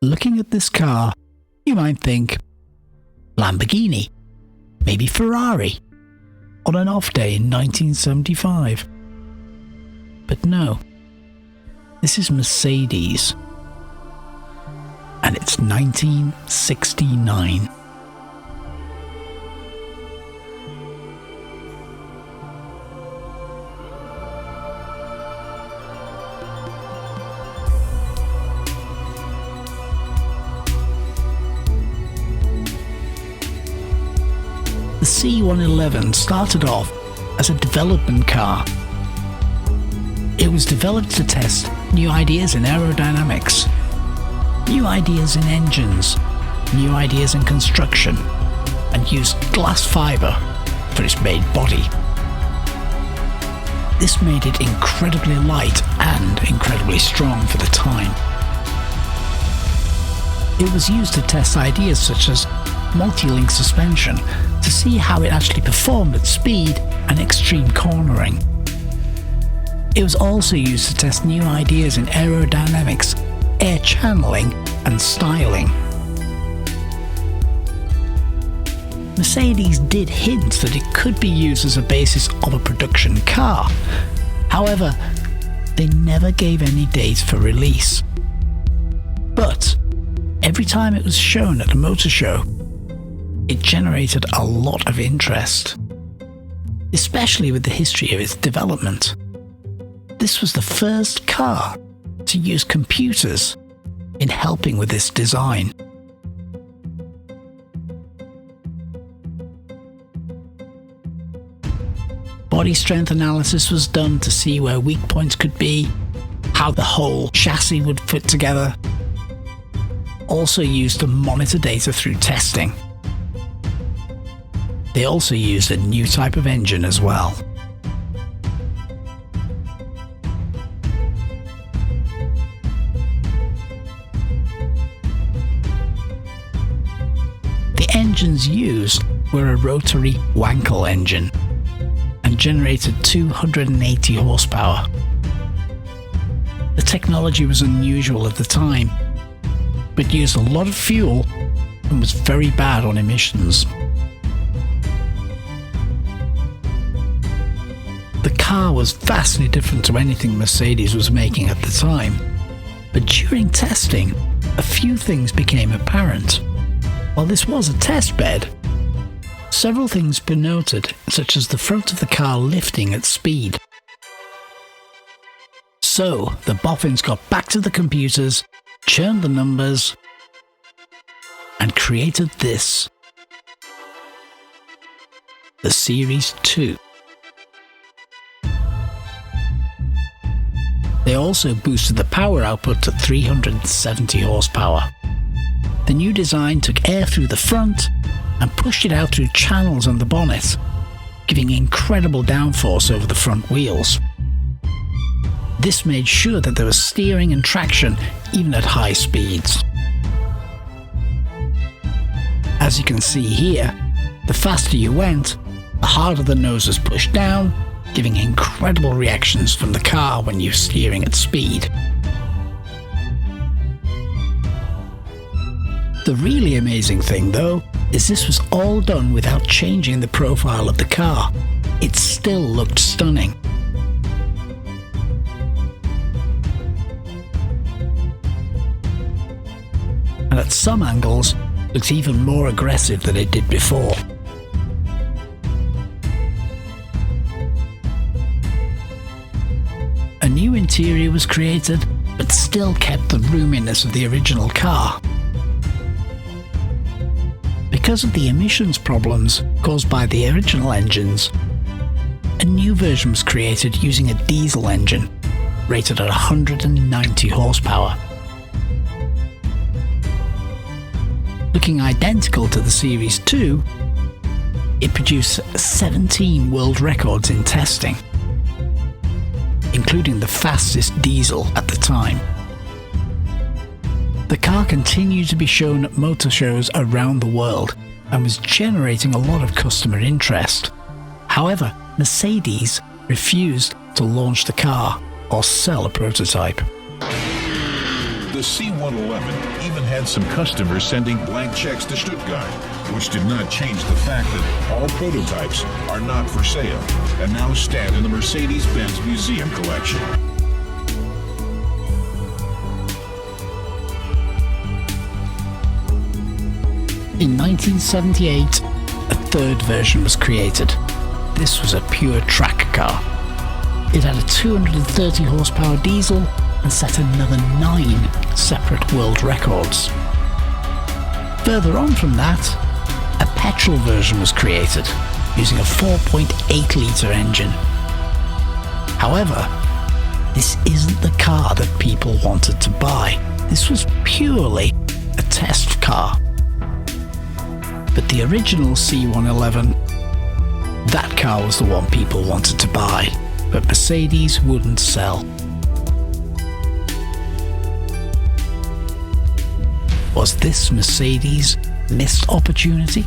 Looking at this car, you might think Lamborghini, maybe Ferrari, on an off day in 1975. But no, this is Mercedes, and it's 1969. The C111 started off as a development car. It was developed to test new ideas in aerodynamics, new ideas in engines, new ideas in construction, and used glass fibre for its main body. This made it incredibly light and incredibly strong for the time. It was used to test ideas such as multi-link suspension to see how it actually performed at speed and extreme cornering. It was also used to test new ideas in aerodynamics, air channeling, and styling. Mercedes did hint that it could be used as a basis of a production car. However, they never gave any dates for release. But every time it was shown at a motor show, it generated a lot of interest, especially with the history of its development. This was the first car to use computers in helping with this design. Body strength analysis was done to see where weak points could be, how the whole chassis would fit together. Also used to monitor data through testing. They also used a new type of engine as well. The engines used were a rotary Wankel engine and generated 280 horsepower. The technology was unusual at the time, but used a lot of fuel and was very bad on emissions. The car was vastly different to anything Mercedes was making at the time, but during testing, a few things became apparent. While this was a test bed, several things were noted, such as the front of the car lifting at speed. So, the boffins got back to the computers, churned the numbers, and created this. The Series 2. They also boosted the power output to 370 horsepower. The new design took air through the front and pushed it out through channels on the bonnet, giving incredible downforce over the front wheels. This made sure that there was steering and traction even at high speeds. As you can see here, the faster you went, the harder the nose was pushed down, giving incredible reactions from the car when you're steering at speed. The really amazing thing though, is this was all done without changing the profile of the car. It still looked stunning. And at some angles, looked even more aggressive than it did before. A new interior was created, but still kept the roominess of the original car. Because of the emissions problems caused by the original engines, a new version was created using a diesel engine, rated at 190 horsepower. Looking identical to the Series 2, it produced 17 world records in testing, including the fastest diesel at the time. The car continued to be shown at motor shows around the world and was generating a lot of customer interest. However, Mercedes refused to launch the car or sell a prototype. The C111 even had some customers sending blank checks to Stuttgart, which did not change the fact that all prototypes are not for sale and now stand in the Mercedes-Benz Museum collection. In 1978, a third version was created. This was a pure track car. It had a 230 horsepower diesel and set another 9 separate world records. Further on from that, a petrol version was created using a 4.8 litre engine. However, this isn't the car that people wanted to buy. This was purely a test car. But the original C111, that car was the one people wanted to buy, but Mercedes wouldn't sell. Was this Mercedes' missed opportunity?